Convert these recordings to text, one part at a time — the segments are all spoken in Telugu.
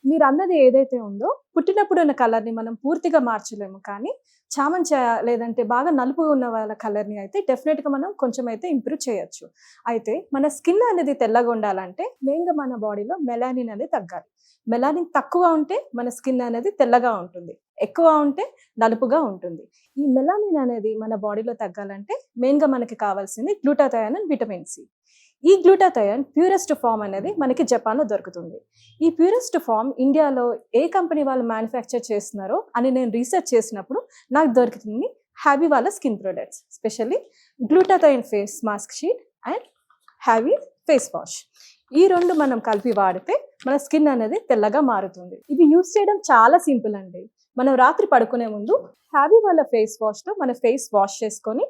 మీరు అన్నది ఏదైతే ఉందో పుట్టినప్పుడు ఉన్న కలర్ని మనం పూర్తిగా మార్చలేము, కానీ చామంతి లేదంటే బాగా నలుపు ఉన్న వాళ్ళ కలర్ని అయితే డెఫినెట్గా మనం కొంచెం అయితే ఇంప్రూవ్ చేయొచ్చు. అయితే మన స్కిన్ అనేది తెల్లగా ఉండాలంటే మెయిన్గా మన బాడీలో మెలానిన్ అనేది తగ్గాలి. మెలానిన్ తక్కువ ఉంటే మన స్కిన్ అనేది తెల్లగా ఉంటుంది, ఎక్కువ ఉంటే నలుపుగా ఉంటుంది. ఈ మెలానిన్ అనేది మన బాడీలో తగ్గాలంటే మెయిన్గా మనకి కావాల్సింది గ్లూటాథయోన్ అండ్ విటమిన్ సి. ఈ గ్లూటాథయోన్ ప్యూరెస్ట్ ఫామ్ అనేది మనకి జపాన్లో దొరుకుతుంది. ఈ ప్యూరెస్ట్ ఫామ్ ఇండియాలో ఏ కంపెనీ వాళ్ళు మ్యానుఫ్యాక్చర్ చేస్తున్నారో అని నేను రీసెర్చ్ చేసినప్పుడు నాకు దొరుకుతుంది హ్యాబీ వాళ్ళ skin products, specially glutathione face mask sheet and hobby face wash. ఈ రెండు మనం కలిపి వాడితే మన స్కిన్ అనేది తెల్లగా మారుతుంది. ఇది యూస్ చేయడం చాలా సింపుల్ అండి. మనం రాత్రి పడుకునే ముందు హ్యాబీ వాళ్ళ ఫేస్ వాష్తో మన ఫేస్ వాష్ చేసుకొని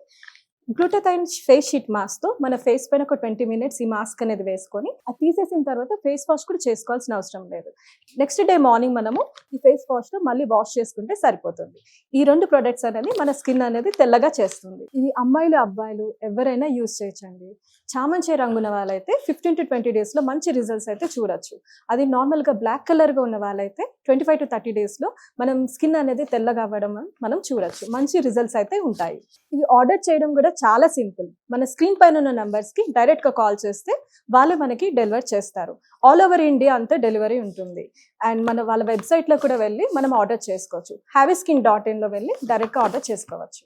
గ్లూటాథయోన్ ఫేస్ షీట్ మాస్క్తో మన ఫేస్ పైన ఒక 20 minutes ఈ మాస్క్ అనేది వేసుకొని అది తీసేసిన తర్వాత ఫేస్ వాష్ కూడా చేసుకోవాల్సిన అవసరం లేదు. నెక్స్ట్ డే మార్నింగ్ మనము ఈ ఫేస్ వాష్తో మళ్ళీ వాష్ చేసుకుంటే సరిపోతుంది. ఈ రెండు ప్రొడక్ట్స్ అనేది మన స్కిన్ అనేది తెల్లగా చేస్తుంది. ఇది అమ్మాయిలు అబ్బాయిలు ఎవరైనా యూస్ చేయొచ్చండి. చామంతి రంగున్న వాళ్ళైతే 15 to 20 daysలో మంచి రిజల్ట్స్ అయితే చూడొచ్చు. అది నార్మల్గా బ్లాక్ కలర్గా ఉన్న వాళ్ళైతే 25 to 30 daysలో మనం స్కిన్ అనేది తెల్లగా అవ్వడం మనం చూడొచ్చు. మంచి రిజల్ట్స్ అయితే ఉంటాయి. ఇది ఆర్డర్ చేయడం కూడా చాలా సింపుల్. మన స్క్రీన్ పైన ఉన్న నంబర్స్కి డైరెక్ట్గా కాల్ చేస్తే వాళ్ళే మనకి డెలివర్ చేస్తారు. ఆల్ ఓవర్ ఇండియా అంతా డెలివరీ ఉంటుంది. అండ్ వాళ్ళ వెబ్సైట్లో కూడా వెళ్ళి మనం ఆర్డర్ చేసుకోవచ్చు. havyskin.in వెళ్ళి డైరెక్ట్గా ఆర్డర్ చేసుకోవచ్చు.